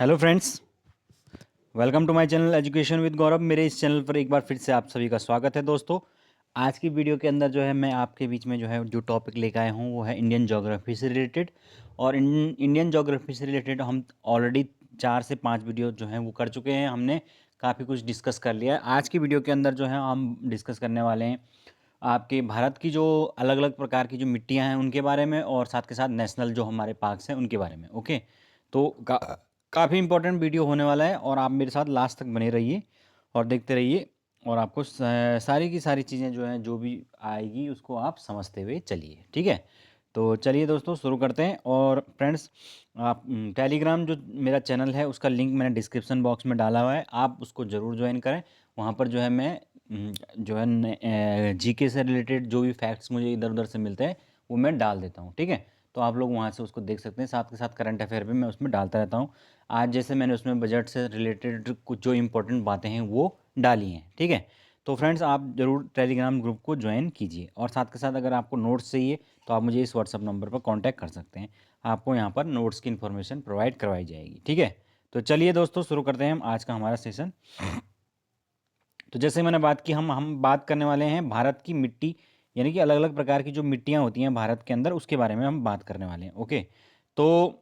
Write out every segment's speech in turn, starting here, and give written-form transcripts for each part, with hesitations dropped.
Hello friends, welcome to my channel education with Gaurav. मेरे इस channel पर एक बार फिर से आप सभी का स्वागत है। दोस्तों, आज की वीडियो के अंदर जो है मैं आपके बीच में जो टॉपिक लेकर आया हूँ वो है इंडियन ज्योग्राफी से रिलेटेड। और इंडियन ज्योग्राफी से रिलेटेड हम ऑलरेडी 4 से 5 वीडियो जो हैं वो कर चुके हैं। हमने काफ़ी कुछ डिस्कस कर लिया है। आज की वीडियो के अंदर जो है हम डिस्कस करने वाले हैं आपके भारत की जो अलग अलग प्रकार की जो मिट्टियाँ हैं उनके बारे में, और साथ के साथ नेशनल जो हमारे पार्क्स हैं उनके बारे में। ओके, तो काफ़ी इंपॉर्टेंट वीडियो होने वाला है और आप मेरे साथ लास्ट तक बने रहिए और देखते रहिए, और आपको सारी की सारी चीज़ें जो हैं जो भी आएगी उसको आप समझते हुए चलिए। ठीक है, तो चलिए दोस्तों शुरू करते हैं। और फ्रेंड्स, आप टेलीग्राम जो मेरा चैनल है उसका लिंक मैंने डिस्क्रिप्शन बॉक्स में डाला हुआ है, आप उसको ज़रूर ज्वाइन करें। वहाँ पर जो है मैं जो है जीके से रिलेटेड जो भी फैक्ट्स मुझे इधर उधर से मिलते हैं वो मैं डाल देता हूँ। ठीक है, तो आप लोग वहाँ से उसको देख सकते हैं। साथ के साथ करंट अफेयर भी मैं उसमें डालता रहता हूँ। आज जैसे मैंने उसमें बजट से रिलेटेड कुछ जो इंपॉर्टेंट बातें हैं वो डाली हैं। ठीक है, तो फ्रेंड्स आप ज़रूर टेलीग्राम ग्रुप को ज्वाइन कीजिए। और साथ के साथ अगर आपको नोट्स चाहिए तो आप मुझे इस व्हाट्सअप नंबर पर कांटेक्ट कर सकते हैं, आपको यहाँ पर नोट्स की इन्फॉर्मेशन प्रोवाइड करवाई जाएगी। ठीक है, तो चलिए दोस्तों शुरू करते हैं हम आज का हमारा सेशन। तो जैसे मैंने बात की, हम बात करने वाले हैं भारत की मिट्टी, यानी कि अलग अलग प्रकार की जो मिट्टियाँ होती हैं भारत के अंदर उसके बारे में हम बात करने वाले हैं। ओके, तो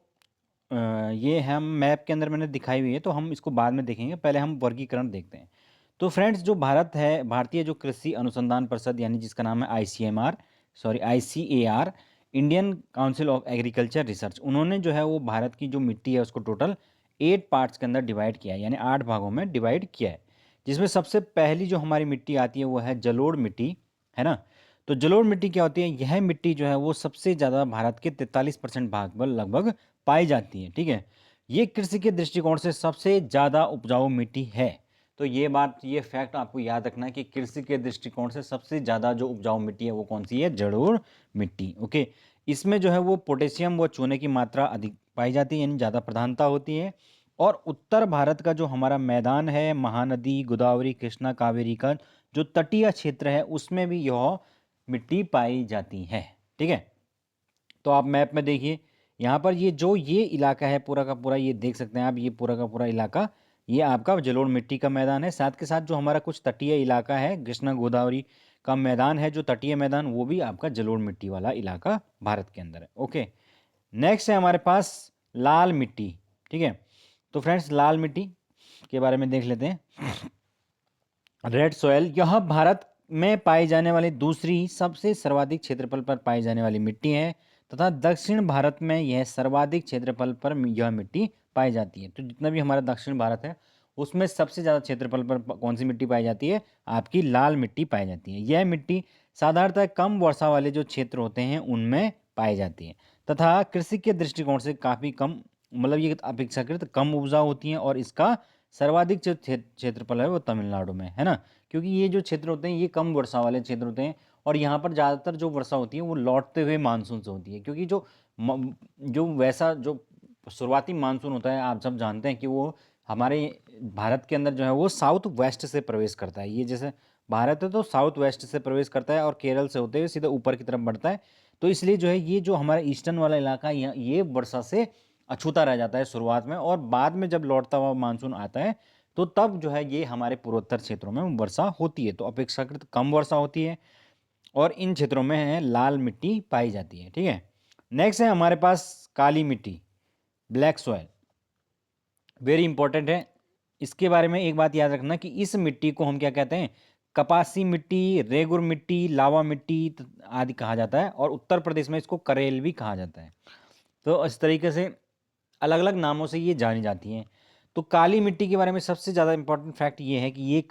ये हम मैप के अंदर मैंने दिखाई हुई है, तो हम इसको बाद में देखेंगे। पहले हम वर्गीकरण देखते हैं। तो फ्रेंड्स, जो भारत है, भारतीय जो कृषि अनुसंधान परिषद यानी जिसका नाम है ICAR, Indian council of agriculture research, उन्होंने जो है वो भारत की जो मिट्टी है उसको टोटल 8 पार्ट्स के अंदर डिवाइड किया है, यानी 8 भागों में डिवाइड किया है। जिसमें सबसे पहली जो हमारी मिट्टी आती है वो है जलोढ़ मिट्टी, है ना। तो जलोढ़ मिट्टी क्या होती है? यह मिट्टी जो है वो सबसे ज़्यादा भारत के 43% भाग पर लगभग पाई जाती है। ठीक है, ये कृषि के दृष्टिकोण से सबसे ज़्यादा उपजाऊ मिट्टी है। तो ये बात, ये फैक्ट आपको याद रखना है कि कृषि के दृष्टिकोण से सबसे ज़्यादा जो उपजाऊ मिट्टी है वो कौन सी है? जलोढ़ मिट्टी। ओके, इसमें जो है वो पोटेशियम व चूने की मात्रा अधिक पाई जाती है, यानी ज़्यादा प्रधानता होती है। और उत्तर भारत का जो हमारा मैदान है, महानदी, गोदावरी, कृष्णा, कावेरी का जो तटीय क्षेत्र है उसमें भी यह मिट्टी पाई जाती है। ठीक है, तो आप मैप में देखिए, यहाँ पर ये इलाका है पूरा का पूरा, ये देख सकते हैं आप, ये पूरा का पूरा इलाका ये आपका जलोढ़ मिट्टी का मैदान है। साथ के साथ जो हमारा कुछ तटीय इलाका है, कृष्णा गोदावरी का मैदान है जो तटीय मैदान, वो भी आपका जलोढ़ मिट्टी वाला इलाका भारत के अंदर है। ओके, नेक्स्ट है हमारे पास लाल मिट्टी। ठीक है, तो फ्रेंड्स लाल मिट्टी के बारे में देख लेते हैं। रेड सॉयल, यह भारत में पाई जाने वाली दूसरी सबसे सर्वाधिक क्षेत्रफल पर पाई जाने वाली मिट्टी है, तथा दक्षिण भारत में यह सर्वाधिक क्षेत्रफल पर यह मिट्टी पाई जाती है। तो जितना भी हमारा दक्षिण भारत है उसमें सबसे ज़्यादा क्षेत्रफल पर कौन सी मिट्टी पाई जाती है? आपकी लाल मिट्टी पाई जाती है। यह मिट्टी साधारणतः कम वर्षा वाले जो क्षेत्र होते हैं उनमें पाई जाती है, तथा कृषि के दृष्टिकोण से काफ़ी कम, मतलब ये अपेक्षाकृत कम उपजाऊ होती हैं। और इसका सर्वाधिक जो क्षेत्रफल है वो तमिलनाडु में है ना, क्योंकि ये जो क्षेत्र होते हैं ये कम वर्षा वाले क्षेत्र होते हैं, और यहाँ पर ज़्यादातर जो वर्षा होती है वो लौटते हुए मानसून से होती है। क्योंकि जो वैसा जो शुरुआती मानसून होता है, आप सब जानते हैं कि वो हमारे भारत के अंदर जो है वो साउथ वेस्ट से प्रवेश करता है। ये जैसे भारत है तो साउथ वेस्ट से प्रवेश करता है और केरल से होते हुए सीधा ऊपर की तरफ बढ़ता है। तो इसलिए जो है ये जो हमारा ईस्टर्न वाला इलाका है ये वर्षा से अछूता रह जाता है शुरुआत में, और बाद में जब लौटता हुआ मानसून आता है तो तब जो है ये हमारे पूर्वोत्तर क्षेत्रों में वर्षा होती है। तो अपेक्षाकृत कम वर्षा होती है और इन क्षेत्रों में है लाल मिट्टी पाई जाती है। ठीक है, नेक्स्ट है हमारे पास काली मिट्टी, ब्लैक सॉयल, वेरी इंपॉर्टेंट है। इसके बारे में एक बात याद रखना कि इस मिट्टी को हम क्या कहते हैं? कपासी मिट्टी, रेगुर मिट्टी, लावा मिट्टी आदि कहा जाता है, और उत्तर प्रदेश में इसको करेल भी कहा जाता है। तो इस तरीके से अलग अलग नामों से ये जानी जाती हैं। तो काली मिट्टी के बारे में सबसे ज़्यादा इंपॉर्टेंट फैक्ट ये है कि ये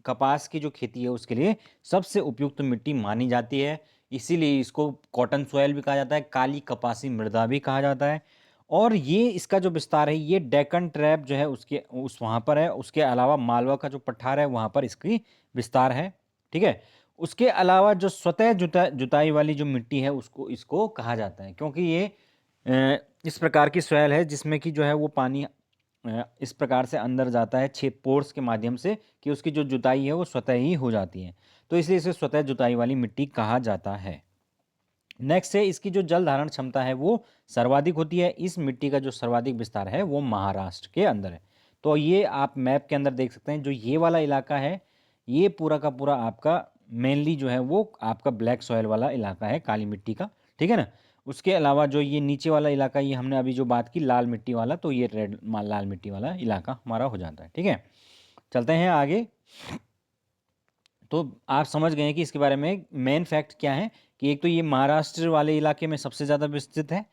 कपास की जो खेती है उसके लिए सबसे उपयुक्त मिट्टी मानी जाती है। इसीलिए इसको कॉटन सॉयल भी कहा जाता है, काली कपासी मृदा भी कहा जाता है। और ये इसका जो विस्तार है ये डेक्कन ट्रैप जो है उसके उस वहाँ पर है। उसके अलावा मालवा का जो पठार है वहाँ पर इसकी विस्तार है। ठीक है, उसके अलावा जो स्वतः जुताई वाली जो मिट्टी है उसको इसको कहा जाता है, क्योंकि ये इस प्रकार की सॉइल है जिसमें कि जो है वो पानी इस प्रकार से अंदर जाता है 6 पोर्स के माध्यम से कि उसकी जो जुताई है वो स्वतः ही हो जाती है। तो इसलिए इसे स्वतः जुताई वाली मिट्टी कहा जाता है। नेक्स्ट है इसकी जो जल धारण क्षमता है वो सर्वाधिक होती है। इस मिट्टी का जो सर्वाधिक विस्तार है वो महाराष्ट्र के अंदर है। तो ये आप मैप के अंदर देख सकते हैं, जो ये वाला इलाका है ये पूरा का पूरा आपका मेनली जो है वो आपका ब्लैक सॉयल वाला इलाका है, काली मिट्टी का, ठीक है ना। उसके अलावा जो ये नीचे वाला इलाका, ये हमने अभी जो बात की लाल मिट्टी वाला, तो ये रेड लाल मिट्टी वाला इलाका हमारा हो जाता है, ठीक है। चलते हैं आगे। तो आप समझ गए हैं कि इसके बारे में मेन फैक्ट क्या है, कि एक तो ये महाराष्ट्र वाले इलाके में सबसे ज़्यादा विस्तृत है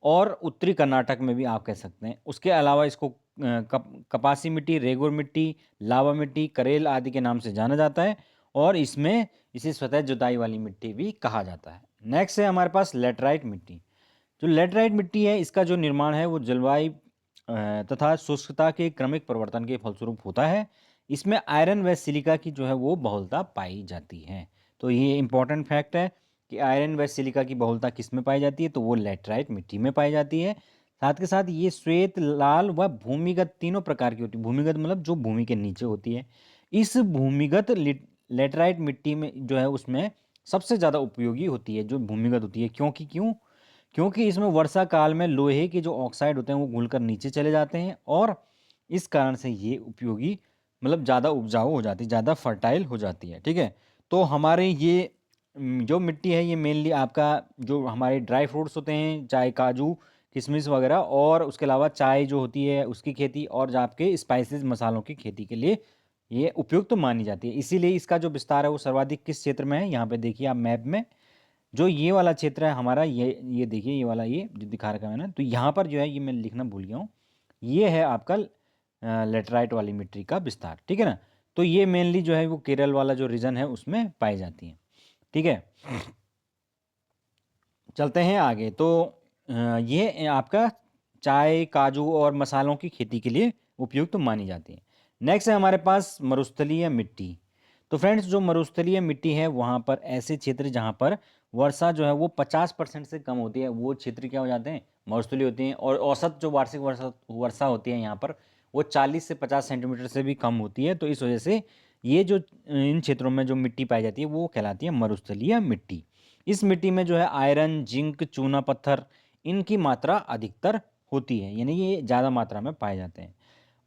और उत्तरी कर्नाटक में भी आप कह सकते हैं। उसके अलावा इसको कपासी मिट्टी, रेगुर मिट्टी, लावा मिट्टी, करेल आदि के नाम से जाना जाता है और इसमें इसे स्वतः जुताई वाली मिट्टी भी कहा जाता है। नेक्स्ट है हमारे पास लेटराइट मिट्टी। जो लेटराइट मिट्टी है इसका जो निर्माण है वो जलवायु तथा शुष्कता के क्रमिक परिवर्तन के फलस्वरूप होता है। इसमें आयरन व सिलिका की जो है वो बहुलता पाई जाती है। तो ये इंपॉर्टेंट फैक्ट है कि आयरन व सिलिका की बहुलता किस में पाई जाती है, तो वो लेटराइट मिट्टी में पाई जाती है। साथ के साथ ये श्वेत, लाल व भूमिगत तीनों प्रकार की होती है। भूमिगत मतलब जो भूमि के नीचे होती है। इस भूमिगत लेटराइट मिट्टी में जो है उसमें सबसे ज़्यादा उपयोगी होती है जो भूमिगत होती है। क्योंकि इसमें वर्षा काल में लोहे के जो ऑक्साइड होते हैं वो घुलकर नीचे चले जाते हैं और इस कारण से ये उपयोगी मतलब ज़्यादा उपजाऊ हो जाती है, ज़्यादा फर्टाइल हो जाती है, ठीक है। तो हमारे ये जो मिट्टी है ये मेनली आपका जो हमारे ड्राई फ्रूट्स होते हैं, चाहे काजू, किशमिश वगैरह, और उसके अलावा चाय जो होती है उसकी खेती और जो आपके स्पाइसेस मसालों की खेती के लिए ये उपयुक्त मानी जाती है। इसीलिए इसका जो विस्तार है वो सर्वाधिक किस क्षेत्र में है, यहाँ पे देखिए आप मैप में, जो ये वाला क्षेत्र है हमारा, ये देखिए ये वाला, ये जो दिखा रखा है मैंने, तो यहाँ पर जो है ये मैं लिखना भूल गया हूँ, ये है आपका लेटराइट वाली मिट्टी का विस्तार, ठीक है ना। तो ये मेनली जो है वो केरल वाला जो रीजन है उसमें पाई जाती है, ठीक है। चलते हैं आगे। तो ये आपका चाय, काजू और मसालों की खेती के लिए उपयुक्त मानी जाती है। नेक्स्ट है हमारे पास मरुस्थलीय मिट्टी। तो फ्रेंड्स जो मरुस्थलीय मिट्टी है वहाँ पर ऐसे क्षेत्र जहाँ पर वर्षा जो है वो 50% से कम होती है, वो क्षेत्र क्या हो जाते हैं, मरुस्थलीय होती हैं। और औसत जो वार्षिक वर्षा वर्षा होती है यहाँ पर वो 40 से 50 सेंटीमीटर से भी कम होती है। तो इस वजह से ये जो इन क्षेत्रों में जो मिट्टी पाई जाती है वो कहलाती है मरुस्थलीय मिट्टी। इस मिट्टी में जो है आयरन, जिंक, चूना पत्थर, इनकी मात्रा अधिकतर होती है, यानी ये ज़्यादा मात्रा में पाए जाते हैं।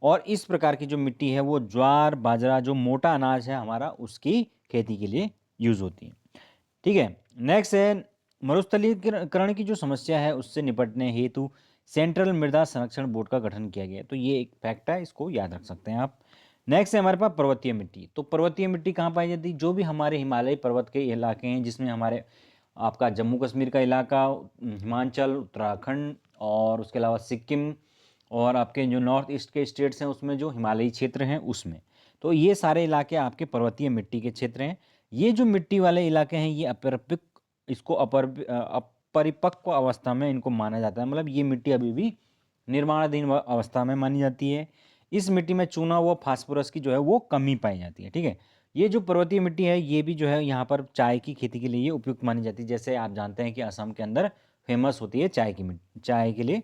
और इस प्रकार की जो मिट्टी है वो ज्वार, बाजरा, जो मोटा अनाज है हमारा, उसकी खेती के लिए यूज़ होती है, ठीक है। नेक्स्ट है मरुस्थलीकरण की जो समस्या है उससे निपटने हेतु सेंट्रल मृदा संरक्षण बोर्ड का गठन किया गया है। तो ये एक फैक्ट है, इसको याद रख सकते हैं आप। नेक्स्ट है हमारे पास पर्वतीय मिट्टी। तो पर्वतीय मिट्टी कहाँ पाई जाती है, जो भी हमारे हिमालय पर्वत के इलाके हैं, जिसमें हमारे आपका जम्मू कश्मीर का इलाका, हिमाचल, उत्तराखंड और उसके अलावा सिक्किम और आपके जो नॉर्थ ईस्ट के स्टेट्स हैं उसमें जो हिमालयी क्षेत्र हैं उसमें, तो ये सारे इलाके आपके पर्वतीय मिट्टी के क्षेत्र हैं। ये जो मिट्टी वाले इलाके हैं ये अपरिपक्व अवस्था में इनको माना जाता है, मतलब ये मिट्टी अभी भी निर्माणाधीन अवस्था में मानी जाती है। इस मिट्टी में चूना व फास्फोरस की जो है वो कमी पाई जाती है, ठीक है। ये जो पर्वतीय मिट्टी है ये भी जो है यहाँ पर चाय की खेती के लिए ये उपयुक्त मानी जाती है। जैसे आप जानते हैं कि असम के अंदर फेमस होती है चाय की मिट्टी, चाय के लिए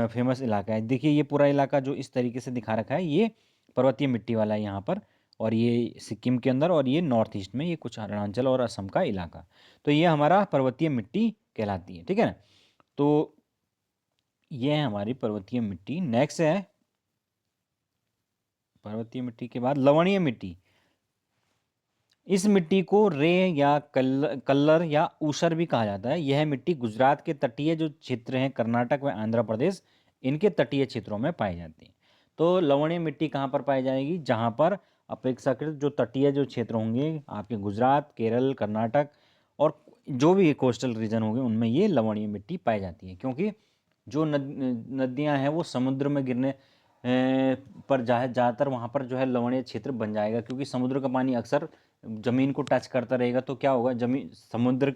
फेमस इलाका है। देखिए ये पूरा इलाका जो इस तरीके से दिखा रखा है ये पर्वतीय मिट्टी वाला है यहाँ पर, और ये सिक्किम के अंदर, और ये नॉर्थ ईस्ट में, ये कुछ अरुणाचल और असम का इलाका। तो ये हमारा पर्वतीय मिट्टी कहलाती है, ठीक है ना। तो ये है हमारी पर्वतीय मिट्टी। नेक्स्ट है पर्वतीय मिट्टी के बाद लवणीय मिट्टी। इस मिट्टी को रे या कल्लर या ऊसर भी कहा जाता है। यह मिट्टी गुजरात के तटीय जो क्षेत्र हैं, कर्नाटक व आंध्र प्रदेश, इनके तटीय क्षेत्रों में पाई जाती है। तो लवणीय मिट्टी कहाँ पर पाई जाएगी, जहाँ पर अपेक्षाकृत जो तटीय जो क्षेत्र होंगे आपके गुजरात, केरल, कर्नाटक और जो भी कोस्टल रीजन होंगे उनमें ये लवणीय मिट्टी पाई जाती है। क्योंकि जो नदियाँ हैं वो समुद्र में गिरने पर ज़्यादातर वहाँ पर जो है लवणीय क्षेत्र बन जाएगा, क्योंकि समुद्र का पानी अक्सर ज़मीन को टच करता रहेगा। तो क्या होगा, जमीन समुद्र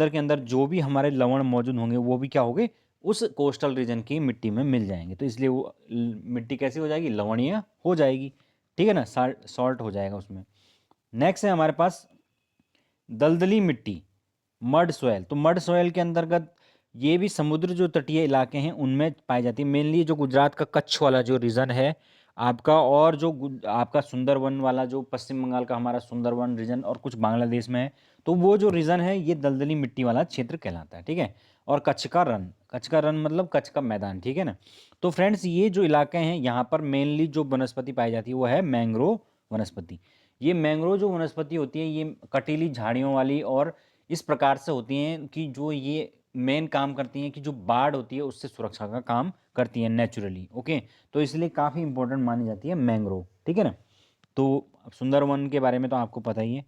के अंदर जो भी हमारे लवण मौजूद होंगे वो भी क्या होंगे, उस कोस्टल रीजन की मिट्टी में मिल जाएंगे। तो इसलिए वो मिट्टी कैसी हो जाएगी, लवणीय हो जाएगी, ठीक है ना, सॉल्ट हो जाएगा उसमें। नेक्स्ट है हमारे पास दलदली मिट्टी, मड सॉयल। तो मड सॉयल के अंतर्गत ये भी समुद्र जो तटीय इलाके हैं उनमें पाई जाती है। मेनली जो गुजरात का कच्छ वाला जो रीजन है आपका, और जो आपका सुंदरवन वाला जो पश्चिम बंगाल का हमारा सुंदरवन रीजन और कुछ बांग्लादेश में है, तो वो जो रीजन है ये दलदली मिट्टी वाला क्षेत्र कहलाता है, ठीक है। और कच्छ का रण मतलब कच्छ का मैदान, ठीक है ना। तो फ्रेंड्स ये जो इलाके हैं यहाँ पर मेनली जो वनस्पति पाई जाती है वो है मैंग्रोव वनस्पति। ये मैंग्रोव जो वनस्पति होती है ये कटीली झाड़ियों वाली और इस प्रकार से होती हैं कि जो ये मेन काम करती हैं कि जो बाढ़ होती है उससे सुरक्षा का काम करती है नेचुरली, ओके। तो इसलिए काफ़ी इंपॉर्टेंट मानी जाती है मैंग्रोव, ठीक है ना। तो सुंदरवन के बारे में तो आपको पता ही है।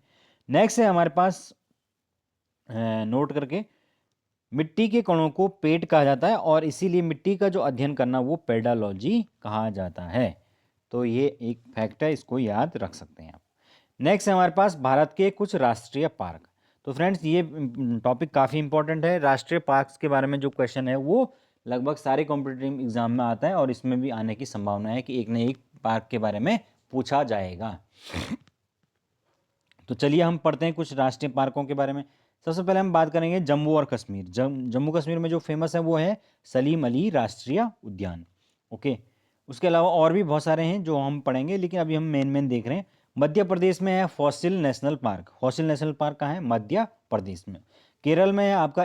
नेक्स्ट है हमारे पास नोट करके, मिट्टी के कणों को पेट कहा जाता है और इसीलिए मिट्टी का जो अध्ययन करना वो पेडालॉजी कहा जाता है। तो ये एक फैक्ट है, इसको याद रख सकते हैं आप। नेक्स्ट है हमारे पास भारत के कुछ राष्ट्रीय पार्क। तो फ्रेंड्स ये टॉपिक काफ़ी इंपॉर्टेंट है। राष्ट्रीय पार्क्स के बारे में जो क्वेश्चन है वो लगभग सारे कॉम्पिटिटिव एग्जाम में आता है और इसमें भी आने की संभावना है कि एक न एक पार्क के बारे में पूछा जाएगा। तो चलिए हम पढ़ते हैं कुछ राष्ट्रीय पार्कों के बारे में। सबसे पहले हम बात करेंगे जम्मू और कश्मीर। जम्मू कश्मीर में जो फेमस है वो है सलीम अली राष्ट्रीय उद्यान, ओके। उसके अलावा और भी बहुत सारे हैं जो हम पढ़ेंगे, लेकिन अभी हम मेन देख रहे हैं। मध्य प्रदेश में है fossil national park. Fossil national park कहाँ है? मध्य प्रदेश में। केरल में है आपका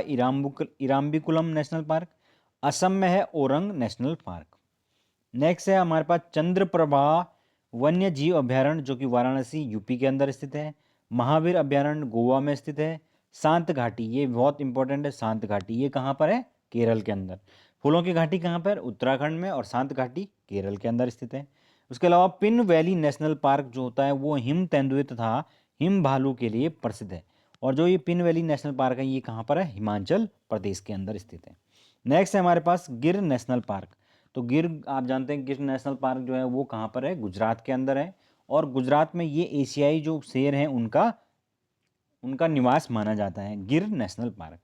इराम्बिकुलम नेशनल पार्क। असम में है ओरंग नेशनल पार्क। नेक्स्ट है हमारे पास चंद्रप्रभा वन्य जीव अभ्यारण्य जो कि वाराणसी यूपी के अंदर स्थित है। महावीर अभ्यारण्य गोवा में स्थित है। शांत घाटी, ये बहुत इंपॉर्टेंट है, शांत घाटी ये कहाँ पर है? केरल के अंदर। फूलों की घाटी कहाँ पर? उत्तराखंड में। और शांत घाटी केरल के अंदर स्थित है। उसके अलावा पिन वैली नेशनल पार्क जो होता है वो हिम तेंदुए तथा हिम भालू के लिए प्रसिद्ध है। और जो ये पिन वैली नेशनल पार्क है ये कहाँ पर है? हिमाचल प्रदेश के अंदर स्थित है। नेक्स्ट है हमारे पास गिर नेशनल पार्क। तो गिर आप जानते हैं गिर नेशनल पार्क जो है वो कहाँ पर है? गुजरात के अंदर है। और गुजरात में ये एशियाई जो शेर हैं उनका निवास माना जाता है, गिर नेशनल पार्क।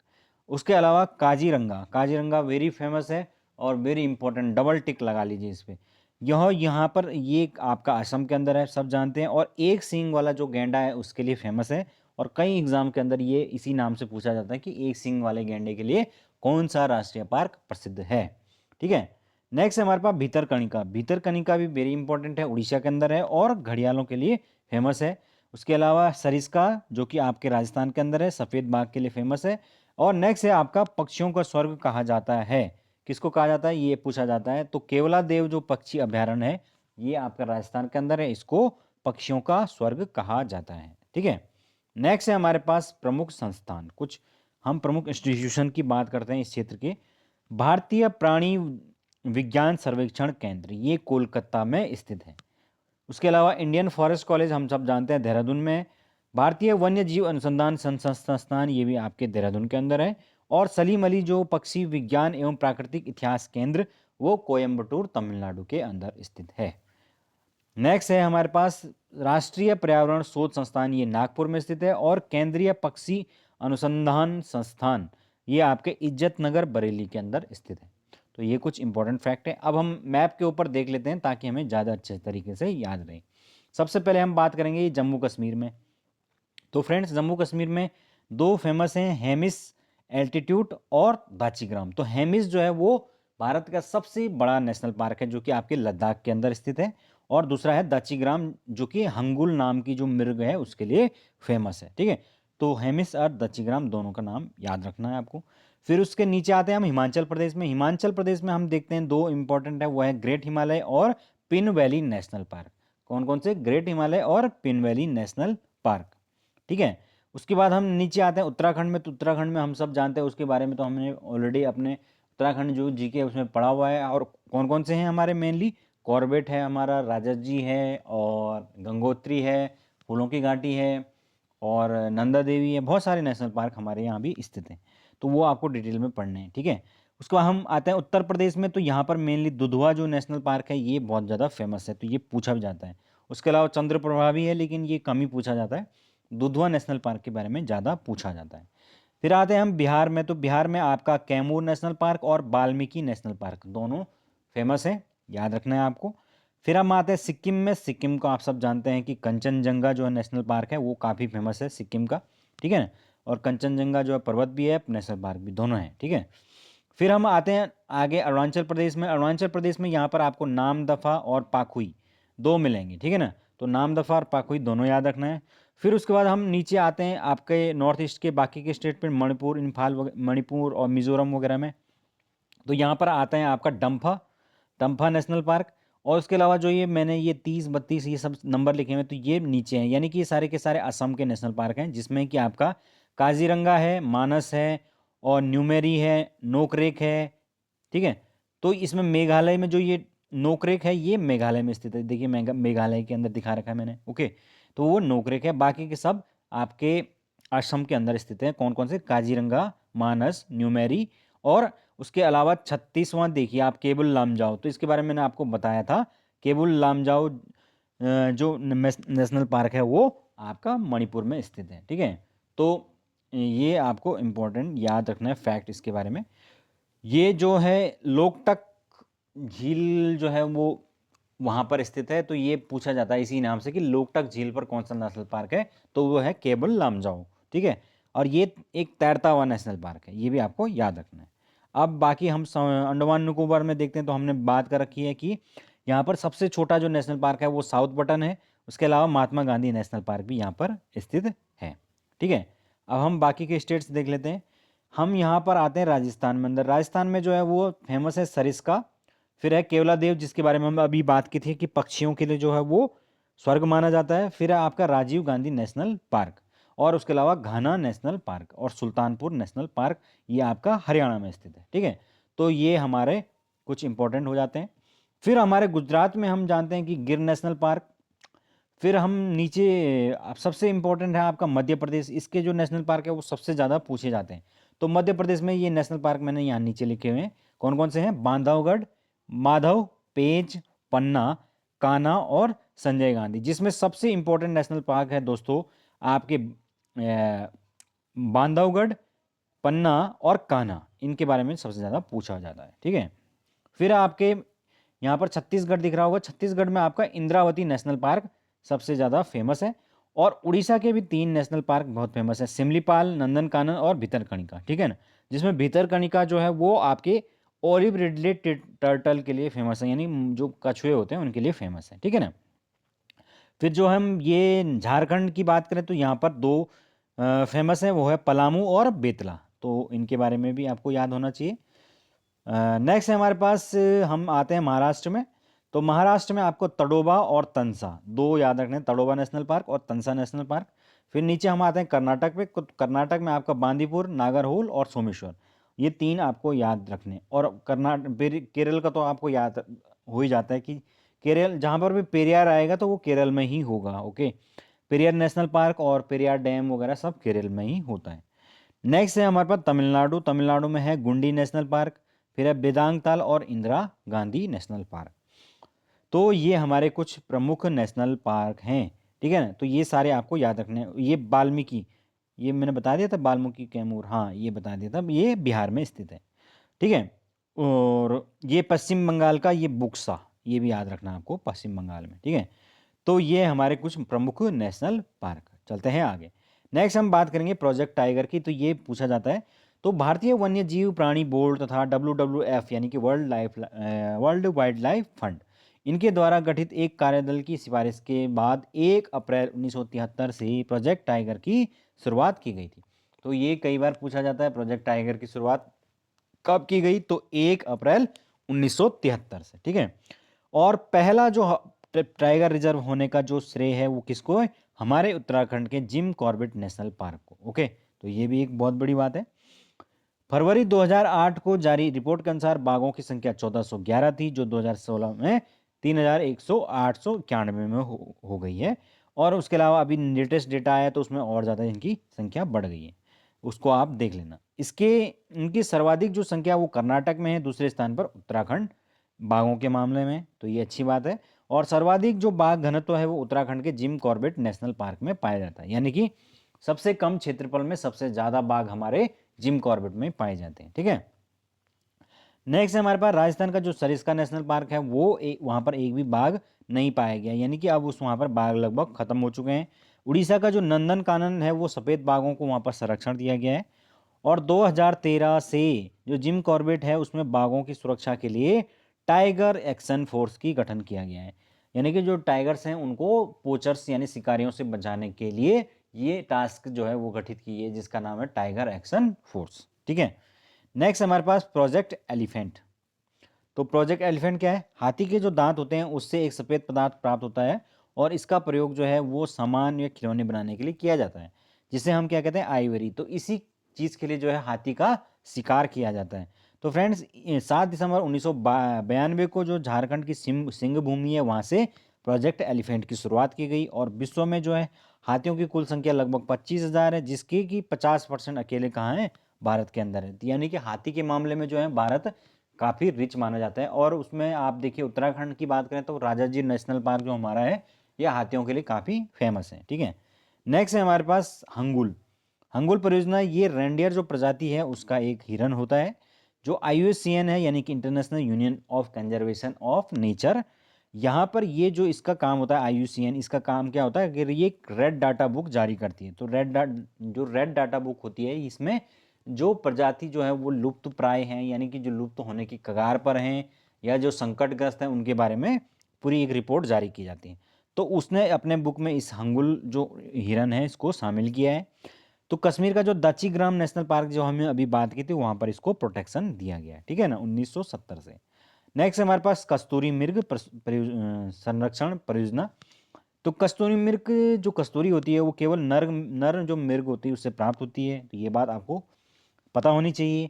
उसके अलावा काजीरंगा, काजीरंगा वेरी फेमस है और वेरी इंपॉर्टेंट, डबल टिक लगा लीजिए इस पर। यह यहाँ पर ये आपका असम के अंदर है, सब जानते हैं। और एक सींग वाला जो गैंडा है उसके लिए फेमस है। और कई एग्जाम के अंदर ये इसी नाम से पूछा जाता है कि एक सींग वाले गैंडे के लिए कौन सा राष्ट्रीय पार्क प्रसिद्ध है, ठीक है। नेक्स्ट है हमारे पास भीतरकनिका। भीतरकनिका भी वेरी इंपॉर्टेंट है, उड़ीसा के अंदर है और घड़ियालों के लिए फेमस है। उसके अलावा सरिस्का जो कि आपके राजस्थान के अंदर है, सफ़ेद बाघ के लिए फेमस है। और नेक्स्ट है आपका पक्षियों का स्वर्ग कहा जाता है। किसको कहा जाता है ये पूछा जाता है। तो केवला देव जो पक्षी अभ्यारण्य है ये आपका राजस्थान के अंदर है, इसको पक्षियों का स्वर्ग कहा जाता है, ठीक है। नेक्स्ट है हमारे पास प्रमुख संस्थान। कुछ हम प्रमुख इंस्टीट्यूशन की बात करते हैं इस क्षेत्र के। भारतीय प्राणी विज्ञान सर्वेक्षण केंद्र ये कोलकाता में स्थित है। उसके अलावा इंडियन फॉरेस्ट कॉलेज हम सब जानते हैं देहरादून में है। भारतीय वन्य जीव अनुसंधान संस्थान ये भी आपके देहरादून के अंदर है। और सलीम अली जो पक्षी विज्ञान एवं प्राकृतिक इतिहास केंद्र वो कोयम्बटूर तमिलनाडु के अंदर स्थित है। नेक्स्ट है हमारे पास राष्ट्रीय पर्यावरण शोध संस्थान, ये नागपुर में स्थित है। और केंद्रीय पक्षी अनुसंधान संस्थान ये आपके इज्जत नगर बरेली के अंदर स्थित है। तो ये कुछ इंपॉर्टेंट फैक्ट है। अब हम मैप के ऊपर देख लेते हैं ताकि हमें ज़्यादा अच्छे तरीके से याद रहे। सबसे पहले हम बात करेंगे ये जम्मू कश्मीर में। तो फ्रेंड्स जम्मू कश्मीर में दो फेमस हैं, हेमिस एल्टीट्यूड और दाचीग्राम। तो हेमिस जो है वो भारत का सबसे बड़ा नेशनल पार्क है जो कि आपके लद्दाख के अंदर स्थित है। और दूसरा है दाचीग्राम जो कि हंगुल नाम की जो मृग है उसके लिए फेमस है, ठीक है। तो हेमिस और दाचीग्राम दोनों का नाम याद रखना है आपको। फिर उसके नीचे आते हैं हम हिमाचल प्रदेश में। हिमाचल प्रदेश में हम देखते हैं दो इंपॉर्टेंट है, वो है ग्रेट हिमालय और पिन वैली नेशनल पार्क। कौन कौन से? ग्रेट हिमालय और पिन वैली नेशनल पार्क, ठीक है। उसके बाद हम नीचे आते हैं उत्तराखंड में। तो उत्तराखंड में हम सब जानते हैं उसके बारे में, तो हमने ऑलरेडी अपने उत्तराखंड जो जीके उसमें पढ़ा हुआ है। और कौन कौन से हैं हमारे? मेनली कॉर्बेट है हमारा, राजत है और गंगोत्री है, फूलों की घाटी है और नंदा देवी है। बहुत सारे नेशनल पार्क हमारे यहाँ भी स्थित हैं, तो वो आपको डिटेल में पढ़ने हैं, ठीक है। उसके बाद हम आते हैं उत्तर प्रदेश में। तो यहाँ पर मेनली दुधवा जो नेशनल पार्क है ये बहुत ज़्यादा फेमस है, तो ये पूछा भी जाता है। उसके अलावा चंद्रप्रभा भी है लेकिन ये कम ही पूछा जाता है। दुधवा नेशनल पार्क के बारे में ज़्यादा पूछा जाता है। फिर आते हैं हम बिहार में। तो बिहार में आपका कैमूर नेशनल पार्क और वाल्मीकि नेशनल पार्क दोनों फेमस है, याद रखना है आपको। फिर हम आते हैं सिक्किम में। सिक्किम को आप सब जानते हैं कि कंचनजंगा जो है नेशनल पार्क है वो काफ़ी फेमस है सिक्किम का, ठीक है ना। और कंचनजंगा जो है पर्वत भी है, नेशनल पार्क भी, दोनों हैं, ठीक है। फिर हम आते हैं आगे अरुणाचल प्रदेश में। अरुणाचल प्रदेश में यहाँ पर आपको नामदफा और पाखुई दो मिलेंगे, ठीक है ना। तो नामदफा और पाखुई दोनों याद रखना है। फिर उसके बाद हम नीचे आते हैं आपके नॉर्थ ईस्ट के बाकी के स्टेट पे, मणिपुर, इम्फाल मणिपुर और मिजोरम वगैरह में। तो यहाँ पर आता है आपका डम्फा नेशनल पार्क। और उसके अलावा जो ये मैंने ये 30 32 ये सब नंबर लिखे हुए हैं, तो ये नीचे हैं, यानी कि ये सारे के सारे असम के नेशनल पार्क हैं, जिसमें कि आपका काजीरंगा है, मानस है और न्यूमेरी है, नोकरेक है। ठीक है। तो इसमें मेघालय में जो ये नोकरेक है, ये मेघालय में स्थित है, देखिए मेघालय के अंदर दिखा रखा है मैंने। ओके। तो वो नोकरेक है, बाकी के सब आपके असम के अंदर स्थित है। कौन कौन से? काजीरंगा, मानस, न्यूमेरी और उसके अलावा 36वां देखिए आप, केबुल लामजाओ। तो इसके बारे में मैंने आपको बताया था, केबुल लामजाओ जो नेशनल पार्क है वो आपका मणिपुर में स्थित है। ठीक है। तो ये आपको इम्पोर्टेंट याद रखना है फैक्ट इसके बारे में। ये जो है लोकटक झील जो है वो वहाँ पर स्थित है, तो ये पूछा जाता है इसी नाम से कि लोकटक झील पर कौन सा नेशनल पार्क है, तो वो है केबुल लामजाओ। ठीक है। और ये एक तैरता हुआ नेशनल पार्क है, ये भी आपको याद रखना है। अब बाकी हम अंडमान निकोबार में देखते हैं, तो हमने बात कर रखी है कि यहाँ पर सबसे छोटा जो नेशनल पार्क है वो साउथ बटन है। उसके अलावा महात्मा गांधी नेशनल पार्क भी यहाँ पर स्थित है। ठीक है। अब हम बाकी के स्टेट्स देख लेते हैं। हम यहाँ पर आते हैं राजस्थान में। अंदर राजस्थान में जो है वो फेमस है सरिस्का, फिर है केवलादेव जिसके बारे में हम अभी बात की थी कि पक्षियों के लिए जो है वो स्वर्ग माना जाता है, फिर है आपका राजीव गांधी नेशनल पार्क, और उसके अलावा घाना नेशनल पार्क और सुल्तानपुर नेशनल पार्क, ये आपका हरियाणा में स्थित है। ठीक है। तो ये हमारे कुछ इंपॉर्टेंट हो जाते हैं। फिर हमारे गुजरात में हम जानते हैं कि गिर नेशनल पार्क। फिर हम नीचे सबसे इम्पोर्टेंट है आपका मध्य प्रदेश, इसके जो नेशनल पार्क है वो सबसे ज़्यादा पूछे जाते हैं। तो मध्य प्रदेश में ये नेशनल पार्क मैंने यहाँ नीचे लिखे हुए हैं, कौन कौन से हैं? बांधवगढ़, माधव, पेंच, पन्ना, कान्हा और संजय गांधी। जिसमें सबसे इम्पोर्टेंट नेशनल पार्क है दोस्तों आपके बांधवगढ़, पन्ना और कान्हा, इनके बारे में सबसे ज़्यादा पूछा जाता है। ठीक है। फिर आपके यहाँ पर छत्तीसगढ़ दिख रहा होगा, छत्तीसगढ़ में आपका इंद्रावती नेशनल पार्क सबसे ज़्यादा फेमस है। और उड़ीसा के भी 3 नेशनल पार्क बहुत फेमस है, सिमलीपाल, नंदनकानन और भितरकनिका। ठीक है ना। जिसमें भितरकनिका जो है वो आपके ओलिव रिडले टर्टल के लिए फेमस है, यानी जो कछुए होते हैं उनके लिए फेमस है। ठीक है ना। फिर जो हम ये झारखंड की बात करें तो यहाँ पर 2 फेमस है, वो है पलामू और बेतला, तो इनके बारे में भी आपको याद होना चाहिए। नेक्स्ट है हमारे पास, हम आते हैं महाराष्ट्र में। तो महाराष्ट्र में आपको तडोबा और तंसा 2 याद रखने हैं, तडोबा नेशनल पार्क और तंसा नेशनल पार्क। फिर नीचे हम आते हैं कर्नाटक पे। कर्नाटक में आपका बांदीपुर, नागरहोल और सोमेश्वर, ये 3 आपको याद रखने हैं। और फिर केरल का तो आपको याद हो ही जाता है कि केरल जहाँ पर भी पेरियार आएगा तो वो केरल में ही होगा। ओके। पेरियार नेशनल पार्क और पेरियार डैम वगैरह सब केरल में ही होता है। नेक्स्ट है हमारे पास तमिलनाडु। तमिलनाडु में है गुंडी नेशनल पार्क, फिर है बेदांगताल और इंदिरा गांधी नेशनल पार्क। तो ये हमारे कुछ प्रमुख नेशनल पार्क हैं। ठीक है ना। तो ये सारे आपको याद रखने हैं। ये वाल्मीकि, ये मैंने बता दिया था, वाल्मीकि कैमूर, हाँ ये बता दिया था, ये बिहार में स्थित है। ठीक है। और ये पश्चिम बंगाल का ये बुक्सा, ये भी याद रखना आपको, पश्चिम बंगाल में। ठीक है। तो ये हमारे कुछ प्रमुख नेशनल पार्क। चलते हैं आगे। नेक्स्ट हम बात करेंगे प्रोजेक्ट टाइगर की। तो ये पूछा जाता है, तो भारतीय वन्य जीव प्राणी बोर्ड तथा WWF यानी कि वर्ल्ड वाइल्ड लाइफ फंड, इनके द्वारा गठित एक कार्यदल की सिफारिश के बाद 1 अप्रैल 1973 से प्रोजेक्ट टाइगर की शुरुआत की गई थी। तो ये कई बार पूछा जाता है, प्रोजेक्ट टाइगर की शुरुआत कब की गई? तो 1 अप्रैल 1973 से। ठीक है। और पहला जो टाइगर रिजर्व होने का जो श्रेय है वो किसको है? हमारे उत्तराखंड के जिम कॉर्बेट नेशनल पार्क को। ओके। तो ये भी एक बहुत बड़ी बात है। फरवरी 2008 को जारी रिपोर्ट के अनुसार बाघों की संख्या 1411 थी, जो 2016 में 3891 में हो गई है। और उसके अलावा अभी लेटेस्ट डेटा आया तो उसमें और ज़्यादा इनकी संख्या बढ़ गई है, उसको आप देख लेना। इसके इनकी सर्वाधिक जो संख्या वो कर्नाटक में है, दूसरे स्थान पर उत्तराखंड बाघों के मामले में, तो ये अच्छी बात है। और सर्वाधिक जो बाघ घनत्व है वो उत्तराखंड के जिम कॉर्बेट नेशनल पार्क में पाया जाता है, यानी कि सबसे कम क्षेत्रफल में सबसे ज़्यादा बाघ हमारे जिम कॉर्बेट में पाए जाते हैं। ठीक है। नेक्स्ट है हमारे पास राजस्थान का जो सरिस्का नेशनल पार्क है, वो वहाँ पर एक भी बाघ नहीं पाया गया, यानी कि अब उस वहाँ पर बाघ लगभग खत्म हो चुके हैं। उड़ीसा का जो नंदन कानन है वो सफ़ेद बाघों को वहाँ पर संरक्षण दिया गया है। और 2013 से जो जिम कॉर्बेट है उसमें बाघों की सुरक्षा के लिए टाइगर एक्शन फोर्स की गठन किया गया है। यानी कि जो टाइगर्स हैं उनको पोचर्स यानी शिकारियों से बचाने के लिए ये टास्क जो है वो गठित की है, जिसका नाम है टाइगर एक्शन फोर्स। ठीक है, नेक्स्ट हमारे पास प्रोजेक्ट एलिफेंट। तो प्रोजेक्ट एलिफेंट क्या है? हाथी के जो दांत होते हैं उससे एक सफ़ेद पदार्थ प्राप्त होता है और इसका प्रयोग जो है वो सामान या खिलौने बनाने के लिए किया जाता है, जिसे हम क्या कहते हैं? आइवरी। तो इसी चीज़ के लिए जो है हाथी का शिकार किया जाता है। तो फ्रेंड्स 7 दिसंबर 1992 को जो झारखंड की सिंह भूमि है वहाँ से प्रोजेक्ट एलिफेंट की शुरुआत की गई और विश्व में जो है हाथियों की कुल संख्या लगभग 25,000 है, जिसकी कि 50% अकेले कहाँ है? भारत के अंदर है। यानी कि हाथी के मामले में जो है भारत काफ़ी रिच माना जाता है। और उसमें आप देखिए उत्तराखंड की बात करें तो राजाजी नेशनल पार्क जो हमारा है ये हाथियों के लिए काफ़ी फेमस है। ठीक है, नेक्स्ट है हमारे पास हंगुल। हंगुल परियोजना ये रेंडियर जो प्रजाति है उसका एक हिरन होता है जो IUCN है, यानी कि international union of conservation of nature. यहाँ पर ये जो इसका काम होता है IUCN, इसका काम क्या होता है कि ये एक रेड डाटा बुक जारी करती है। तो जो रेड डाटा बुक होती है इसमें जो प्रजाति जो है वो लुप्त प्राय हैं, यानी कि जो लुप्त होने की कगार पर हैं या जो संकटग्रस्त हैं, उनके बारे में पूरी एक रिपोर्ट जारी की जाती है। तो उसने अपने बुक में इस हंगुल जो हिरन है इसको शामिल किया है। तो कश्मीर का जो दाचीग्राम नेशनल पार्क जो हमने अभी बात की थी वहाँ पर इसको प्रोटेक्शन दिया गया है। ठीक है ना, 1970 से। नेक्स्ट हमारे पास कस्तूरी मृग संरक्षण परियोजना। तो कस्तूरी मृग जो कस्तूरी होती है वो केवल नर नर जो मृग होती है उससे प्राप्त होती है। तो ये बात आपको पता होनी चाहिए।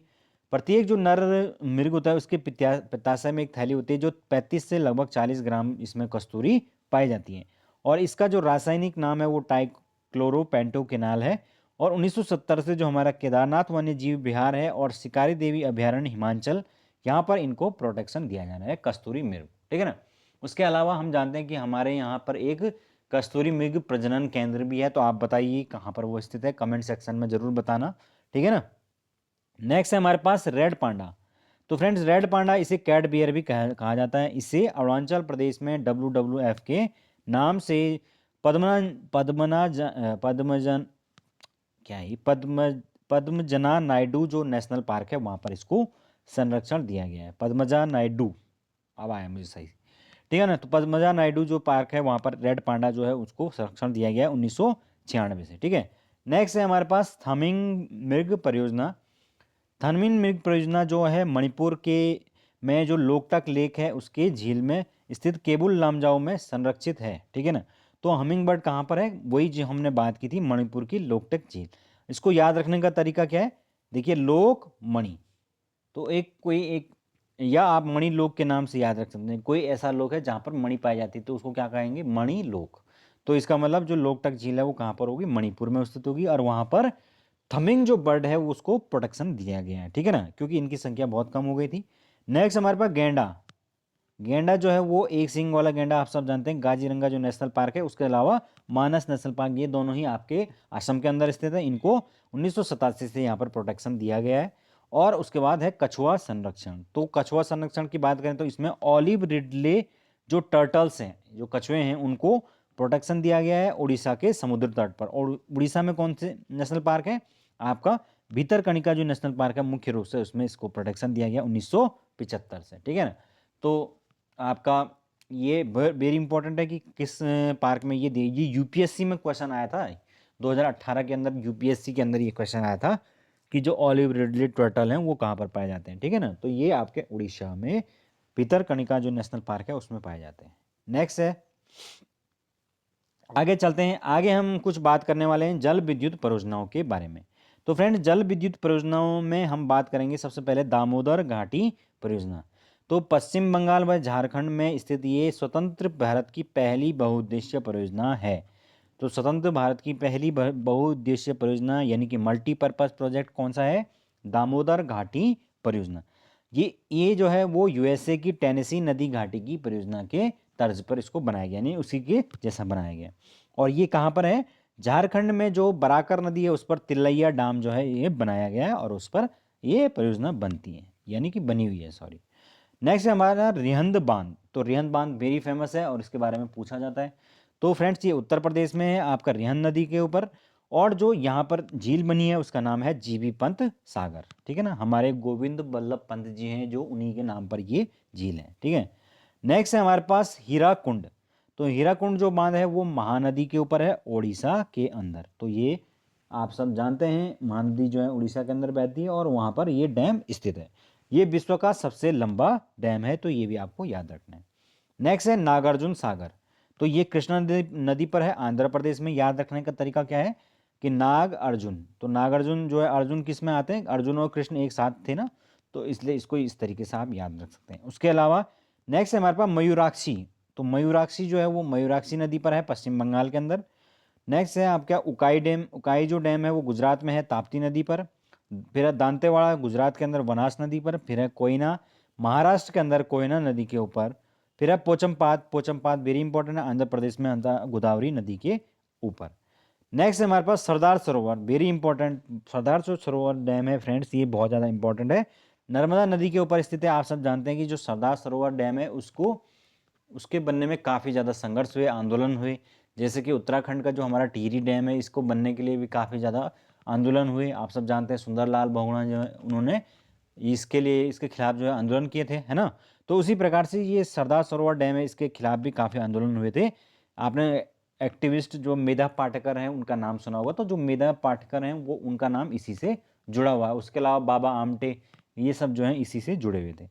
प्रत्येक जो नर मृग होता है उसके पित्ताशय में एक थैली होती है जो 35 से लगभग 40 ग्राम इसमें कस्तूरी पाई जाती है और इसका जो रासायनिक नाम है वो टाइक्लोरोपेंटोकेनाल है। और 1970 से जो हमारा केदारनाथ वन्य जीव विहार है और शिकारी देवी अभयारण्य हिमाचल, यहाँ पर इनको प्रोटेक्शन दिया जा रहा है कस्तूरी मृग। ठीक है ना, उसके अलावा हम जानते हैं कि हमारे यहाँ पर एक कस्तूरी मृग प्रजनन केंद्र भी है। तो आप बताइए कहाँ पर वो स्थित है, कमेंट सेक्शन में ज़रूर बताना। ठीक है ना, नेक्स्ट है हमारे पास रेड पांडा। तो फ्रेंड्स रेड पांडा इसे कैट बियर भी कहा जाता है। इसे अरुणाचल प्रदेश में WWF के नाम से पद्मना पद्मना पद्मजन क्या है पद्मजना नायडू जो नेशनल पार्क है वहाँ पर इसको संरक्षण दिया गया है। पद्मजा नायडू, अब आया मुझे सही। ठीक है ना, तो पद्मजा नायडू जो पार्क है वहाँ पर रेड पांडा जो है उसको संरक्षण दिया गया है 1996 से। ठीक है, नेक्स्ट है हमारे पास थमिंग मृग परियोजना। थनमिन मृग परियोजना जो है मणिपुर के में जो लोकटक लेक है उसके झील में स्थित केबुल लामजाओ में संरक्षित है। ठीक है ना, तो हमिंग बर्ड कहाँ पर है? वही जो हमने बात की थी मणिपुर की लोकटक झील। इसको याद रखने का तरीका क्या है? देखिए लोक मणि, तो एक कोई एक या आप मणि लोक के नाम से याद रख सकते हैं। कोई ऐसा लोक है जहाँ पर मणि पाई जाती है तो उसको क्या कहेंगे? मणि लोक। तो इसका मतलब जो लोकटक झील है वो कहाँ पर होगी? मणिपुर में स्थित होगी और वहाँ पर थमिंग जो बर्ड है वो उसको प्रोटेक्शन दिया गया है। ठीक है ना, क्योंकि इनकी संख्या बहुत कम हो गई थी। नेक्स्ट हमारे पास गेंडा। गेंडा जो है वो एक सींग वाला गेंडा आप सब जानते हैं। काजीरंगा जो नेशनल पार्क है उसके अलावा मानस नेशनल पार्क, ये दोनों ही आपके असम के अंदर स्थित है। इनको 1987 से यहाँ पर प्रोटेक्शन दिया गया है। और उसके बाद है कछुआ संरक्षण। तो कछुआ संरक्षण की बात करें तो इसमें ऑलिव रिडले जो टर्टल्स हैं, जो कछुए हैं, उनको प्रोटेक्शन दिया गया है उड़ीसा के समुद्र तट पर। और उड़ीसा में कौन से नेशनल पार्क है? आपका भीतरकनिका जो नेशनल पार्क है मुख्य रूप से उसमें इसको प्रोटेक्शन दिया गया 1975 से। ठीक है ना, तो आपका ये वेरी इंपॉर्टेंट है कि किस पार्क में ये यूपीएससी में क्वेश्चन आया था 2018 के अंदर। यूपीएससी के अंदर ये क्वेश्चन आया था कि जो ऑलिव रिडले टर्टल हैं वो कहाँ पर पाए जाते हैं। ठीक है ना, तो ये आपके उड़ीसा में भीतरकनिका जो नेशनल पार्क है उसमें पाए जाते हैं। नेक्स्ट है, आगे चलते हैं। आगे हम कुछ बात करने वाले हैं जल विद्युत परियोजनाओं के बारे में। तो फ्रेंड जल विद्युत परियोजनाओं में हम बात करेंगे सबसे पहले दामोदर घाटी परियोजना। तो पश्चिम बंगाल व झारखंड में स्थित ये स्वतंत्र भारत की पहली बहुउद्देशीय परियोजना है। तो स्वतंत्र भारत की पहली बहुउद्देशीय परियोजना यानी कि मल्टीपर्पज प्रोजेक्ट कौन सा है? दामोदर घाटी परियोजना। ये जो है वो यूएसए की टेनेसी नदी घाटी की परियोजना के तर्ज पर इसको बनाया गया, यानी उसी के जैसा बनाया गया। और ये कहाँ पर है? झारखंड में जो बराकर नदी है उस पर तिलैया डैम जो है ये बनाया गया है और उस पर ये परियोजना बनती है, यानी कि बनी हुई है, सॉरी। नेक्स्ट है हमारा रिहंद बांध। तो रिहंद बांध वेरी फेमस है और इसके बारे में पूछा जाता है। तो फ्रेंड्स ये उत्तर प्रदेश में है आपका रिहंद नदी के ऊपर। और जो यहाँ पर झील बनी है उसका नाम है जीबी पंत सागर। ठीक है ना, हमारे गोविंद बल्लभ पंत जी हैं जो उन्हीं के नाम पर ये झील है। ठीक है, नेक्स्ट है हमारे पास हीरा कुंड। तो हीराकुंड जो बांध है वो महानदी के ऊपर है, ओडिशा के अंदर। तो ये आप सब जानते हैं, महानदी जो है उड़ीसा के अंदर बहती है और वहाँ पर ये डैम स्थित है। ये विश्व का सबसे लंबा डैम है, तो ये भी आपको याद रखना है। नेक्स्ट है नागार्जुन सागर। तो ये कृष्णा नदी पर है, आंध्र प्रदेश में। याद रखने का तरीका क्या है कि नाग अर्जुन, तो नाग अर्जुन जो है, अर्जुन किस में आते हैं, अर्जुन और कृष्ण एक साथ थे ना, तो इसलिए इसको इस तरीके से आप याद रख सकते हैं। उसके अलावा नेक्स्ट है हमारे पास मयूराक्षी। तो मयूराक्षी जो है वो मयूराक्षी नदी पर है, पश्चिम बंगाल के अंदर। नेक्स्ट है आपका उकाई डैम। उकाई जो डैम है वो गुजरात में है, ताप्ती नदी पर। फिर है दांतेवाड़ा, गुजरात के अंदर, बनास नदी पर। फिर है कोयना, महाराष्ट्र के अंदर, कोयना नदी के ऊपर। फिर है पोचमपात। पोचमपात वेरी इंपॉर्टेंट है, आंध्र प्रदेश में, गोदावरी नदी के ऊपर। नेक्स्ट है हमारे पास सरदार सरोवर, वेरी इंपॉर्टेंट। सरदार जो सरोवर डैम है फ्रेंड्स, ये बहुत ज़्यादा इंपॉर्टेंट है, नर्मदा नदी के ऊपर स्थित है। आप सब जानते हैं कि जो सरदार सरोवर डैम है उसको, उसके बनने में काफ़ी ज़्यादा संघर्ष हुए, आंदोलन हुए। जैसे कि उत्तराखंड का जो हमारा टिहरी डैम है, इसको बनने के लिए भी काफ़ी ज़्यादा आंदोलन हुए। आप सब जानते हैं सुंदरलाल बहुगुणा जो है, उन्होंने इसके लिए, इसके खिलाफ जो है आंदोलन किए थे, है ना। तो उसी प्रकार से ये सरदार सरोवर डैम है, इसके खिलाफ भी काफ़ी आंदोलन हुए थे। आपने एक्टिविस्ट जो मेधा पाटकर हैं उनका नाम सुना होगा, तो जो मेधा पाटकर हैं वो, उनका नाम इसी से जुड़ा हुआ है। उसके अलावा बाबा आमटे, ये सब जो हैं इसी से जुड़े हुए थे।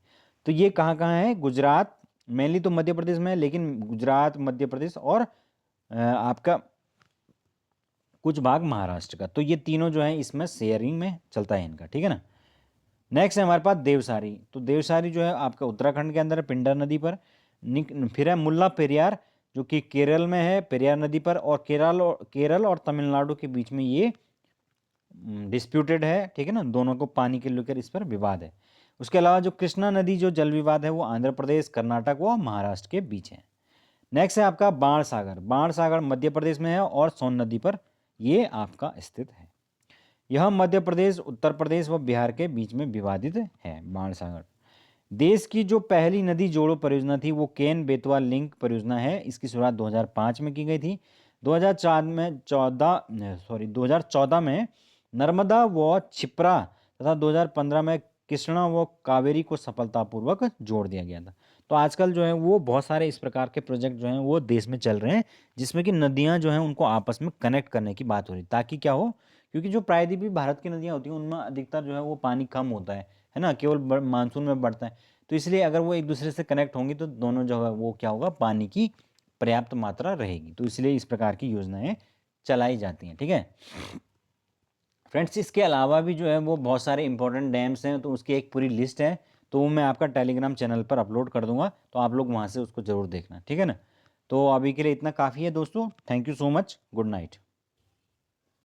तो ये कहाँ कहाँ है, गुजरात मेनली तो मध्य प्रदेश में है, लेकिन गुजरात, मध्य प्रदेश और आपका कुछ भाग महाराष्ट्र का। तो ये तीनों जो है इसमें शेयरिंग में चलता है इनका, ठीक है ना। नेक्स्ट है हमारे पास देवसारी। तो देवसारी जो है आपका उत्तराखंड के अंदर है, पिंडर नदी पर। फिर है मुल्ला पेरियार, जो कि केरल में है, पेरियार नदी पर। और केरल और तमिलनाडु के बीच में ये डिस्प्यूटेड है, ठीक है ना, दोनों को पानी के लेकर इस पर विवाद है। उसके अलावा जो कृष्णा नदी जो जल विवाद है वो आंध्र प्रदेश, कर्नाटक व महाराष्ट्र के बीच है। नेक्स्ट है आपका बाण सागर। बाण सागर मध्य प्रदेश में है और सोन नदी पर ये आपका स्थित है। यह मध्य प्रदेश, उत्तर प्रदेश व बिहार के बीच में विवादित है बाण सागर। देश की जो पहली नदी जोड़ो परियोजना थी वो केन बेतवा लिंक परियोजना है। इसकी शुरुआत 2005 में की गई थी। 2014 में नर्मदा व क्षिप्रा तथा 2015 में कृष्णा व कावेरी को सफलतापूर्वक जोड़ दिया गया था। तो आजकल जो है वो बहुत सारे इस प्रकार के प्रोजेक्ट जो हैं वो देश में चल रहे हैं, जिसमें कि नदियां जो हैं उनको आपस में कनेक्ट करने की बात हो रही है, ताकि क्या हो, क्योंकि जो प्रायद्वीपीय भारत की नदियां होती हैं उनमें अधिकतर जो है वो पानी कम होता है ना, केवल मानसून में बढ़ता है। तो इसलिए अगर वो एक दूसरे से कनेक्ट होंगी तो दोनों जगह वो क्या होगा, पानी की पर्याप्त मात्रा रहेगी। तो इसलिए इस प्रकार की योजनाएं चलाई जाती हैं, ठीक है फ्रेंड्स। इसके अलावा भी जो है वो बहुत सारे इंपॉर्टेंट डैम्स हैं, तो उसकी एक पूरी लिस्ट है, तो वो मैं आपका टेलीग्राम चैनल पर अपलोड कर दूंगा, तो आप लोग वहाँ से उसको ज़रूर देखना, ठीक है ना। तो अभी के लिए इतना काफ़ी है दोस्तों। Thank you so much, good night.